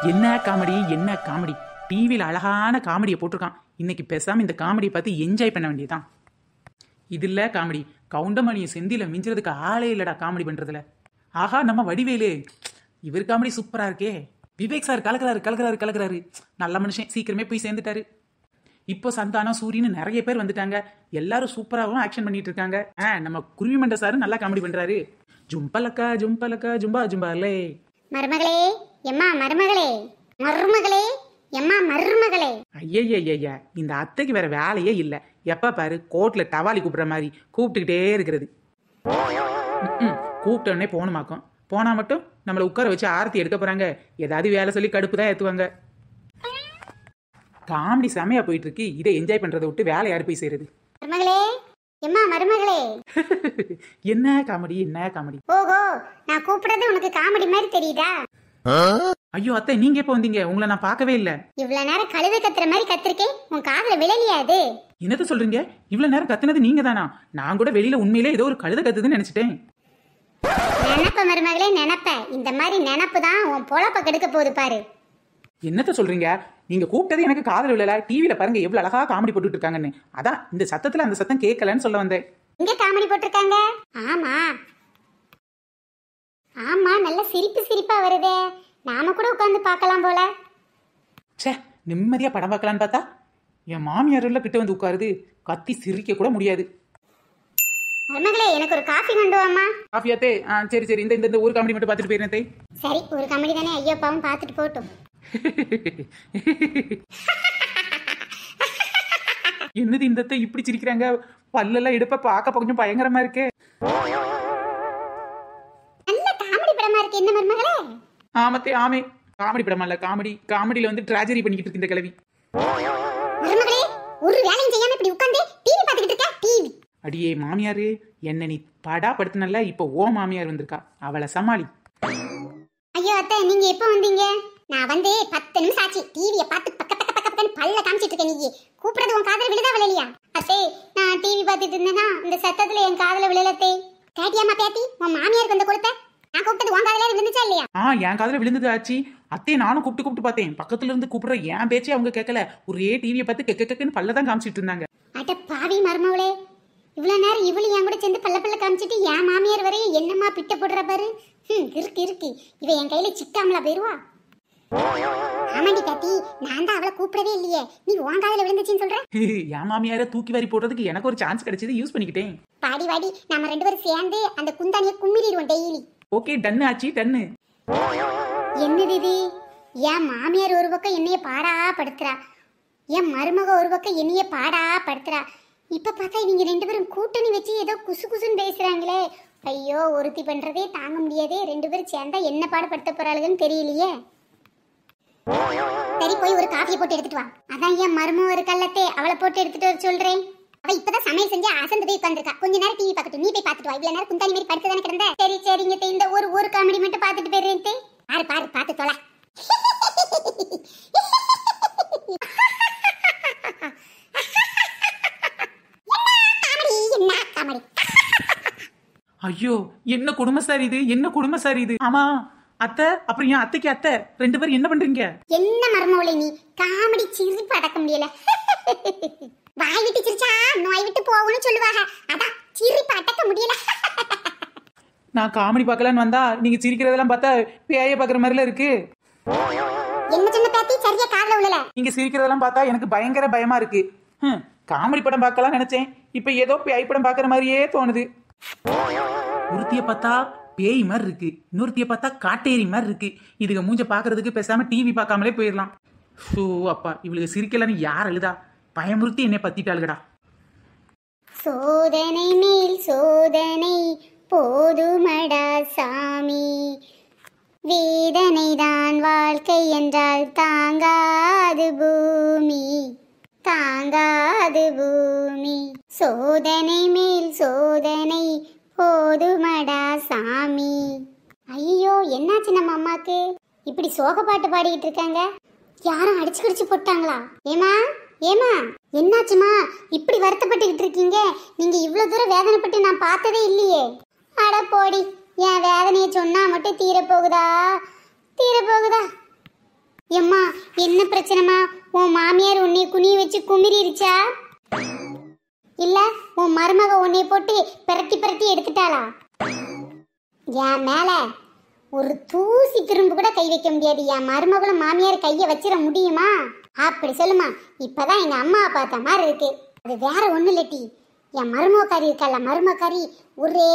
என்ன காமெடி என்ன காமெடி. டிவியில் அழகான காமெடியை போட்டிருக்கான். இன்னைக்கு பேசாம இந்த காமெடியை பார்த்து என்ஜாய் பண்ண வேண்டியதான். இதுல காமெடி கவுண்டமணியை செந்தில மிஞ்சுறதுக்கு ஆளே இல்லடா காமெடி பண்றதுல. ஆஹா நம்ம வடிவேலு, இவர் காமெடி சூப்பரா இருக்கே. விவேக் சார் கலக்கிறாரு கலக்கிறாரு கலக்கிறாரு. நல்ல மனுஷன், சீக்கிரமே போய் சேர்ந்துட்டாரு. இப்போ சந்தானம் சூரியன்னு நிறைய பேர் வந்துட்டாங்க. எல்லாரும் சூப்பராகவும் ஆக்ஷன் பண்ணிட்டு இருக்காங்க. நம்ம குருவிமண்ட சாரு நல்லா காமெடி பண்றாரு. ஜும்பலக்கா ஜும்பலக்கா ஜும்பா ஜும்பாலே. மருமகளே எம்மா மருமகளே, மருமகளே எம்மா மருமகளே. ஐயா இந்த அத்தைக்கு வேற வேலையே இல்ல. எப்ப பாரு கோர்ட்ல டவாலி கூப்பிடுற மாதிரி கூப்பிட்டுக்கிட்டே இருக்கிறது. கூப்பிட்ட உடனே போகணுமாக்கும். போனா மட்டும் நம்மளை உட்கார வச்சு ஆரத்தி எடுக்க போறாங்க. ஏதாவது வேலை சொல்லி கடுப்பு தான் ஏத்துவாங்க. காமெடி செமையா போயிட்டு இருக்கு. இதை என்ஜாய் பண்றதை விட்டு வேலை யாரு போய் செய்யறது? மருமகளே எம்மா மருமகளே. என்ன காமெடி என்ன காமெடி. ஓஹோ, நான் கூப்பிடுறது உனக்கு காமெடி மாதிரி தெரியுதா? ஐயோ அத்தை, நீங்க எப்ப வந்தீங்க? உங்களை நான் பார்க்கவே இல்ல. இவ்வளவு நேரம் கழுதை கத்துற மாதிரி கத்திருக்கேன், உன் காதுல விழலையா அது? என்னத்த சொல்றீங்க? இவ்வளவு நேரம் கத்துனது நீங்க தானா? நான் கூட வெளியில உண்மையிலே ஏதோ ஒரு கழுதை கத்துதுன்னு நினைச்சிட்டேன். நினப்ப மருமகளே நினப்ப. இந்த மாதிரி நினப்பு தான் உன் பொழப்ப கெடுக்க போகுது பாரு. என்னத்த சொல்றீங்க? நீங்க கூப்பிட்டது எனக்கு காதல் விழல. டிவில பாருங்க எவ்வளவு அழகா காமெடி போட்டுட்டு இருக்காங்கன்னு. அதான் இந்த சத்தத்துல அந்த சத்தம் கேட்கலன்னு சொல்ல வந்தேன். இங்க காமெடி போட்டிருக்காங்க. ஆமா ஆமா, நல்ல சிரிப்பு சிரிப்பா வருதே. நாம கூட உட்கார்ந்து பார்க்கலாம் போல. சே, நிம்மதியா படம் பார்க்கலான்னு பார்த்தா என் மாமியார் கிட்ட வந்து உட்காருது. கத்தி சிரிக்க கூட முடியாது. மருமகளே எனக்கு ஒரு காஃபி கொண்டு வாமா. காஃபியாத்தே? சரி சரி, இந்த இந்த ஒரு காமெடி மட்டும் பார்த்துட்டு போயிருந்தே. சரி, ஒரு காமெடி தானே, ஐயோ பாவம் பார்த்துட்டு போட்டும். என்னது இந்த இப்படி சிரிக்கிறாங்க? பல்லெல்லாம் எடுப்ப பார்க்க கொஞ்சம் பயங்கரமா இருக்கே. நல்ல காமெடி படமா இருக்கு. என்ன மருமகளே? ஆமத்தே ஆமே, காமெடி படமா இல்ல, காமெடியில வந்து ட்ராஜடி பண்ணிக்கிட்டு இருக்கு இந்த கிழவி. மருமகளே ஒரு வேலையும் செய்யாம இப்படி உட்கார்ந்து டிவி பார்த்துக்கிட்டு இருக்க. டிவி அடியே மாமியாரு, என்ன நீ படா படுத்துனல. இப்போ ஓ மாமியார் வந்திருக்கா, அவளை சமாளி. ஐயோ அத்தை, நீங்க எப்ப வந்தீங்க? நான் வந்து 10 நிமிஷம் ஆச்சு. டிவியை பார்த்து பக்க பக்க பக்க பக்கன்னு பல்ல காமிச்சிட்டு இருக்கேன். நீ கூப்பிடுறது உன் காதுல விழுதா விழலையா? அத்தே, நான் டிவி பார்த்துட்டு இருந்தேன்னா இந்த சத்தத்துல என் காதுல விழலத்தே. கேட்டியாமா பேத்தி, உன் மாமியாருக்கு வந்து கொடுத்த நான் கூப்பிட்டது உன் காதுல விழுந்துச்சா இல்லையா? என் காதுல விழுந்தது ஆச்சு அத்தே. நானும் கூப்பிட்டு பார்த்தேன். பக்கத்துல இருந்து கூப்பிடுற என் பேச்சே அவங்க கேட்கல. ஒரே டிவியை பார்த்து கெக்கன்னு பல்லதான் காமிச்சிட்டு இருந்தாங்க. அட பாவி மருமவளே, இவ்வளவு நேரம் இவளு என் கூட சேர்ந்து பல்ல பல்ல காமிச்சிட்டு என் மாமியார் வரையும் என்னமா பிட்ட போடுற பாரு. இருக்கு இவ என் கையில சிக்காமலா போயிருவா. ஆமாண்டி தாத்தி, நான் தான் அவளை கூப்பிடவே இல்லையே. நீ உன் காதுல விழுந்துச்சுன்னு சொல்ற? என் மாமியார தூக்கி வாரி போடுறதுக்கு எனக்கு ஒரு சான்ஸ் கிடைச்சது, யூஸ் பண்ணிக்கிட்டேன். பாடி வாடி, நம்ம 2 பேரும் சேர்ந்து அந்த குந்தானிய கும்மிரிடுவோம் டெய்லி. ஓகே, டன்னு ஆச்சு டன்னு. என்னது இது? என் மாமியார் ஒரு பக்கம் என்னைய பாடா படுத்துறா, என் மருமக ஒரு பக்கம் என்னைய பாடா படுத்துறா. இப்ப பார்த்தா இவங்க 2 பேரும் கூட்டணி வச்சு ஏதோ குசு குசுன்னு பேசுறாங்களே. ஐயோ, ஒருத்தி பண்றதே தாங்க முடியாதே. 2 பேரும் சேர்ந்தா என்ன பாடுபடுத்த போறாளுன்னு தெரியலையே. சரி, போய் ஒரு காஃபியை போட்டு எடுத்துட்டு வா. அதான் என் மருமக ஒரு கல்லத்தே, அவளை போட்டு எடுத்துட்டு வர சொல்றேன். அவ இப்பதான் சமையல் செஞ்சு அசந்து போய் உட்காந்துருக்கா. கொஞ்ச நேரம் டிவி பார்க்கட்டும், நீ போய் பார்த்துட்டு வா. இவ்வளவு நேரம் குந்தாணி மாதிரி படுத்து தானே கிடந்த. சரி சரிங்க, இந்த ஒரு காமெடி மட்டும் பார்த்துட்டு போயிடுறேன். பாரு பாரு, பார்த்து தொலை. ஐயோ, என்ன குடும்ப சார் இது, என்ன குடும்ப சார் இது. ஆமா அத்தை, அப்புறம் என் அத்தைக்கு அத்தை 2 பேரும் என்ன பண்றீங்க? என்ன மருமவளே நீ, காமெடி சிரிப்பு அடக்க முடியல. வாய் விட்டு சிரிச்சா நோய் விட்டு போகும்னு சொல்லுவாங்க. அதான் சிரிப்பு அடக்க முடியல. நான் காமெடி பார்க்கலான்னு வந்தா நீங்க சிரிக்கிறதெல்லாம் பார்த்தா பேய பாக்குற மாதிரில இருக்கு. என்ன சொன்ன பேத்தி, சரியா காதுல விழல. நீங்க சிரிக்கிறதெல்லாம் பார்த்தா எனக்கு பயங்கர பயமா இருக்கு. காமெடி படம் பார்க்கலாம் நினைச்சேன், இப்ப ஏதோ பேய் படம் பாக்குற மாதிரியே தோணுது. ஒருத்திய பார்த்தா பேய் மாதிரி இருக்கு, இன்னொருத்திய பார்த்தா காட்டேரி மாதிரி இருக்கு. இதுக்கு மூஞ்ச பாக்குறதுக்கு பேசாம டிவி பார்க்காமலே போயிடலாம். ஷோ அப்பா, இவளுக்கு சிரிக்கலன்னு யார் அழுதா? பயமுறுத்தி என்னை பத்திட்டாளுகடா. சோதனை மேல் சோதனை போதுமடா சாமி, வேதனை தான் வாழ்க்கை என்றால் தாங்காது பூமி, தாங்காது பூமி. சோதனை மேல் சோதனை போதுமடா சாமி. ஐயோ, என்னாச்சு நம்ம அம்மாக்கு? இப்படி சோக பாட்டு பாடிக்கிட்டு இருக்காங்க. யாரும் அடிச்சு கடிச்சு போட்டாங்களா? ஏமா ஏமா, என்னாச்சுமா இப்படி வருத்தப்பட்டுக்கிட்டு இருக்கீங்க? நீங்க இவ்வளவு தூரம் வேதனைப்பட்டு நான் பார்த்ததே இல்லையே. அட போடி, என் வேதனையை சொன்னா மட்டும் தீரப்போகுதா? தீரப்போகுதா? எம்மா என்ன பிரச்சனைமா? உன் மாமியார் உன்னை குனிய வச்சு குமிரிருச்சா இல்ல உன் மருமக உன்னை போட்டு பிரட்டி பிரட்டி எடுத்துட்டாளா? என் மேல ஒரு தூசி திரும்பு கூட கை வைக்க முடியாது. என் மருமகளும் மாமியார் கைய வச்சிட முடியுமா? அப்படி சொல்லுமா. இப்பதான் எங்க அம்மாவை பார்த்த மாதிரி இருக்கு. அது வேற ஒண்ணு இல்லட்டி, என் மருமக்காரி இருக்கல, மருமக்காரி ஒரே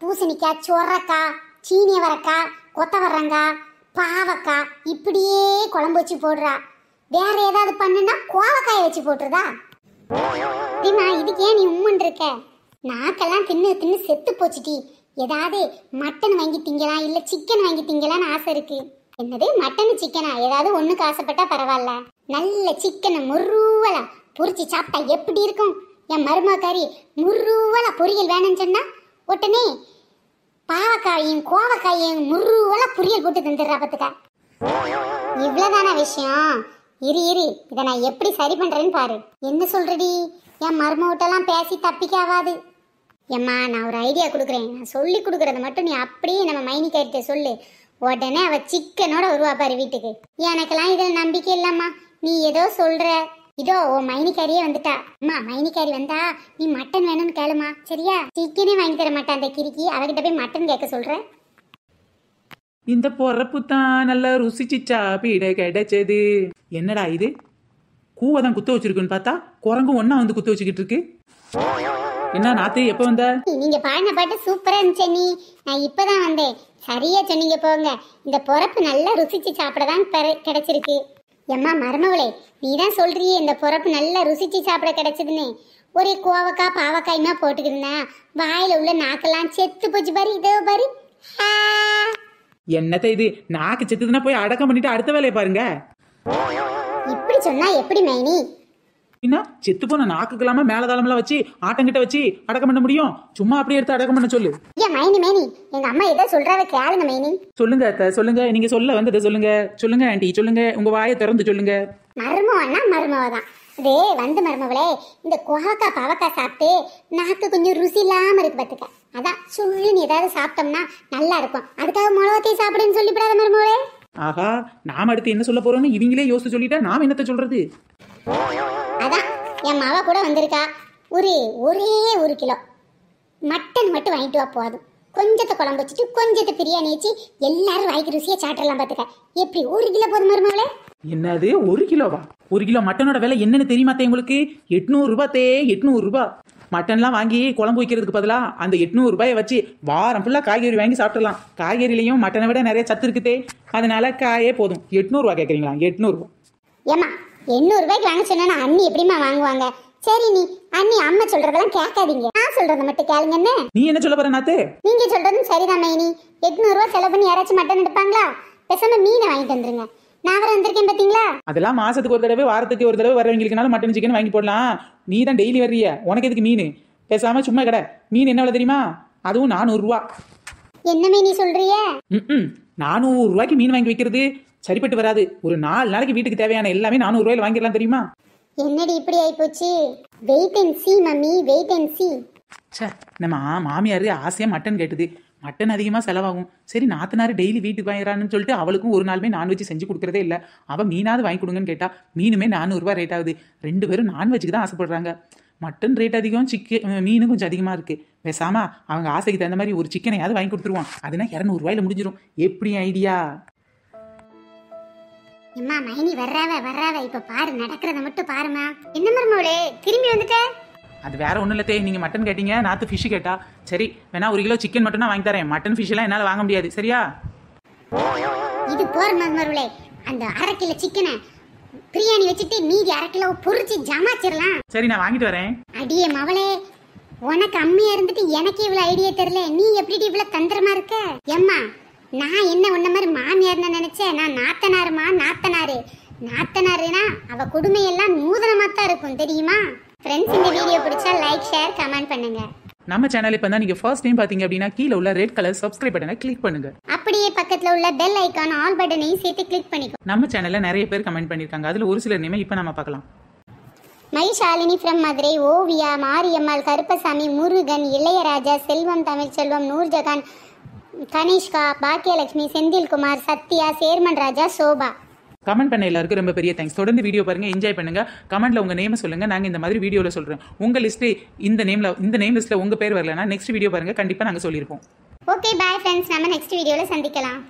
பூசணிக்காய், சொரக்காய், சீனியவரக்காய், கொத்தவரங்காய், பாவக்காய் இப்படியே குழம்பு வச்சு போடுறா. வேற ஏதாவது பண்ணுனா கோவக்காய வச்சு போட்டுருதா? இதுக்கு ஏன் நீ உம்மன் இருக்க? நாக்கெல்லாம் தின்னு தின்னு செத்து போச்சுட்டி. ஏதாவது மட்டன் வாங்கி திங்கலாம், இல்ல சிக்கன் வாங்கி திங்கலான்னு ஆசை இருக்கு. என்னது மட்டன் சிக்கனா? ஏதாவது ஒண்ணுக்கு ஆசைப்பட்டா பரவாயில்ல. நல்ல சிக்கனை முருவலா பொரிச்சு சாப்பிட்டா எப்படி இருக்கும்? என் மருமக்காரி முருவலா பொரியல் வேணும்னு சொன்னா உடனே பாவக்காயும் கோவக்காயும் முருவலா பொரியல் போட்டு தந்துடுறா பத்துக்கா. இவ்வளவுதான விஷயம்? இரு இதை நான் எப்படி சரி பண்றேன்னு பாரு. என்ன சொல்றடி? என் மருமகிட்டெல்லாம் பேசி தப்பிக்காவாது. ஏம்மா நான் ஒரு ஐடியா கொடுக்குறேன். நான் சொல்லி கொடுக்கறத மட்டும் நீ அப்படியே நம்ம மைனிக்காரிட்ட சொல்லு. உடனே அவ சிக்கனோட வருவா பாரு வீட்டுக்கு. எனக்கெல்லாம் இதுல நம்பிக்கை இல்லம்மா. நீ ஏதோ சொல்ற. இதோ ஓ மைனிக்காரியே வந்துட்டா. அம்மா மைனிக்காரி வந்தா நீ மட்டன் வேணும்னு கேளுமா, சரியா? சிக்கனே வாங்கி தர மாட்டா அந்த கிறுக்கி. அவகிட்ட போய் மட்டன் கேட்க சொல்ற. இந்த பொறப்பு தான் நல்லா ருசிச்சு சாப்பிட கிடைச்சது. என்னடா இது? கூவதான் குத்த வச்சிருக்குன்னு பார்த்தா குரங்கு ஒன்னா வந்து குத்த வச்சுக்கிட்டு இருக்கு. என்ன நாத்து, எப்ப வந்த? நீங்க பாடின பாட்டு சூப்பரா இருந்துச்சு நீ. நான் இப்பதான் வந்தேன். சரியா சொன்னீங்க போங்க. இந்த பொறப்பு நல்லா ருசிச்சு சாப்பிடதான் கிடைச்சிருக்கு. எம்மா மருமவளே, நீ தான் சொல்றியே இந்த பொறப்பு நல்லா ருசிச்சு சாப்பிட கிடைச்சதுன்னு. ஒரே கோவக்காய் பாவக்காயுமா போட்டுக்கிருந்தா வாயில உள்ள நாக்கெல்லாம் செத்து போச்சு பாரு. இதோ பாரு. என்னத்த இது? நாக்கு செத்துதுன்னா போய் அடக்கம் பண்ணிட்டு அடுத்த வேலையை பாருங்க. இப்படி சொன்னா எப்படி மைனி? என்ன செத்து போன நாக்குக்கெல்லாம மேலதாளமெல்லாம் வச்சு ஆட்டங்கிட்ட வச்சு அடக்கம் பண்ண முடியும்? சும்மா அப்படியே எடுத்து அடக்கம் பண்ண சொல்லு. மைனி எங்க அம்மா ஏதோ சொல்றாவ கேளுங்க மைனி. சொல்லுங்க அத்தை, சொல்லுங்க. நீங்க சொல்ல வந்ததை சொல்லுங்க. சொல்லுங்க ஆண்டி, சொல்லுங்க. உங்க வாயை திறந்து சொல்லுங்க. மருமவன்னா மருமவதான். அதே வந்து மருமவளே, இந்த கோவக்காய் பாவக்காய் சாப்பிட்டு நாக்கு கொஞ்சம் ருசி இல்லாம இருக்கு பாத்துக்க. அதான் சுள்ளுன்னு ஏதாவது சாப்பிட்டோம்னா நல்லா இருக்கும். அதுக்காக மிளகாத்தையும் சாப்பிடுன்னு சொல்லிவிடாத மருமவளே. ஆஹா, நாம அடுத்து என்ன சொல்ல போறோம்னு இவங்களே யோசிச்சு சொல்லிட்டா நாம என்னத்த சொல்றது? அதான் என் மாவா கூட வந்திருக்கா. ஒரே 1 கிலோ மட்டன் மட்டும் வாங்கிட்டு வா போதும். கொஞ்சத்தை குழம்பு வச்சுட்டு கொஞ்சத்தை பிரியாணி வச்சு எல்லாரும் வாய்க்கு ருசியா சாப்பிடலாம் பாத்துக்க. எப்படி 1 கிலோ போதும் மருமகளே? என்னது 1 கிலோவா? 1 கிலோ மட்டனோட விலை என்னன்னு தெரியுமா உங்களுக்கு? 800 ரூபாய். 800 ரூபாய். மட்டன்லாம் வாங்கி குழம்பு வைக்கிறதுக்கு பதிலா அந்த 800 ரூபாயை வச்சு வாரம் ஃபுல்லா காய்கறி வாங்கி சாப்பிடலாம். காய்கறிலையும் மட்டனை விட நிறைய சத்து இருக்குதே. அதனால காயே போதும். 800 ரூபாய் கேட்குறீங்களா? 800 ரூபாய். ஏமா 800 ரூபாய்க்கு வாங்க சொன்னா அண்ணி எப்படிமா வாங்குவாங்க? சரி நீ அண்ணி அம்மா சொல்றதெல்லாம் கேட்காதீங்க. நான் சொல்றத மட்டும் கேளுங்க. என்ன நீ என்ன சொல்ல போற நாத்து? நீங்க சொல்றதும் சரிதான் மைனி. 800 ரூபாய் செலவு பண்ணி யாராச்சும் மட்டன் எடுப்பாங்களா? பேசாம மீனை வாங்கிட்டு வந்துருங்க. நான் வர வந்திருக்கேன் பாத்தீங்களா? அதெல்லாம் மாசத்துக்கு ஒரு தடவை வாரத்துக்கு ஒரு தடவை வர்றவங்களுக்குனால மட்டன் சிக்கன் வாங்கி போடலாம். நீ தான் டெய்லி வர்றிய, உனக்கு எதுக்கு மீன்? பேசாம சும்மா கடை. மீன் என்ன தெரியுமா? அதுவும் 400 ரூபா. என்ன மீனி சொல்றிய? 400 ரூபாய்க்கு மீன் வாங்கி வைக்கிறது சரிப்பட்டு வராது. ஒரு 4 நாளைக்கு வீட்டுக்கு தேவையான எல்லாமே 400 ரூபாயில வாங்கிடலாம் தெரியுமா? என்னடி இப்படி ஆயிப்போச்சு? Wait and see mummy, wait and see. நம்ம மாமியாரு ஆசையா மட்டன் கேட்டுது. மட்டன் அதிகமாக செலவாகும். சரி நாத்தனாரு டெய்லி வீட்டுக்கு வாங்கிறான்னு சொல்லிட்டு அவளுக்கும் ஒரு நாளுமே நான்வெஜ் செஞ்சு கொடுக்குறதே இல்லை. அவள் மீனாவது வாங்கி கொடுங்கன்னு கேட்டா மீனுமே 400 ரூபாய் ரேட் ஆகுது. 2 பேரும் நான்வெஜ்ஜுக்கு தான் ஆசைப்படுறாங்க. மட்டன் ரேட் அதிகம், மீனும் கொஞ்சம் அதிகமாக இருக்கு. பேசாம அவங்க ஆசைக்கு தகுந்த மாதிரி ஒரு சிக்கனையாவது வாங்கி கொடுத்துருவான். அதுனா 200 ரூபாயில முடிஞ்சிடும். எப்படி ஐடியா? அம்மா மைனி வர்றாவ இப்ப பாரு, நடக்கிறத மட்டும் பாருமா. என்ன மருமகளே திரும்பி வந்துட்ட? அது வேற ஒன்றும் இல்லத்தே. நீங்கள் மட்டன் கேட்டீங்க, நாத்து ஃபிஷ் கேட்டா. சரி வேணா 1 கிலோ சிக்கன் மட்டும் தான் வாங்கி தரேன். மட்டன் ஃபிஷ் எல்லாம் என்னால் வாங்க முடியாது. சரியா? இது போர் மருமகளே. அந்த 1/2 கிலோ சிக்கனை பிரியாணி வச்சுட்டு மீதி 1/2 கிலோ பொரிச்சு ஜமாச்சிடலாம். சரி நான் வாங்கிட்டு வரேன். அடியே மவளே, உனக்கு அம்மியா இருந்துட்டு எனக்கு இவ்வளவு ஐடியா தெரியல. நீ எப்படி இவ்வளவு தந்திரமா இருக்க? எம்மா நான் என்ன உன்ன மாதிரி மாமியார் நினைச்சேன். நான் நாத்தனாருமா. நாத்தனாருனா அவ குடுமையெல்லாம் நூதனமா தான் இருக்கும் தெரியுமா? ஃப்ரெண்ட்ஸ் இந்த வீடியோ பிடிச்சா லைக் ஷேர் கமெண்ட் பண்ணுங்க. நம்ம சேனல் இப்போ தான் நீங்க ஃபர்ஸ்ட் டைம் பாத்தீங்க அப்படின்னா கீழே உள்ள ரெட் கலர் சப்ஸ்கிரைப் பட்டனை கிளிக் பண்ணுங்க. அப்படியே பக்கத்துல உள்ள பெல் ஐகான் ஆல் பட்டனையும் சேர்த்து கிளிக் பண்ணிக்கோ. நம்ம சேனல்ல நிறைய பேர் கமெண்ட் பண்ணிருக்காங்க. அதுல ஒரு சிலர் நேம் இப்போ நம்ம பார்க்கலாம். Maishalini from Madurai, Oviya, Mariyammal, Karuppasamy, Murugan, Ilaiyaraaja, Selvam, Tamilselvam, Noorjahan, Kanishka, Bhagyalakshmi, Senthilkumar, Sathya, chairman Raja, Sobha. Comment பண்ண எல்லாருக்கும் ரொம்ப பெரிய தேங்க்ஸ். தொடர்ந்து வீடியோ பாருங்க, என்ஜாய் பண்ணுங்க. கமெண்ட்ல உங்க நேம் சொல்லுங்க, நாங்க இந்த மாதிரி வீடியோல சொல்றோம். உங்க லிஸ்ட் இந்த நேம் லிஸ்ட்ல உங்க பேர் வரலன்னா நெக்ஸ்ட் வீடியோ பாருங்க, கண்டிப்பா நாங்க சொல்லியிருப்போம். ஓகே பாய் ஃப்ரெண்ட்ஸ், நம்ம நெக்ஸ்ட் வீடியோல சந்திக்கலாம்.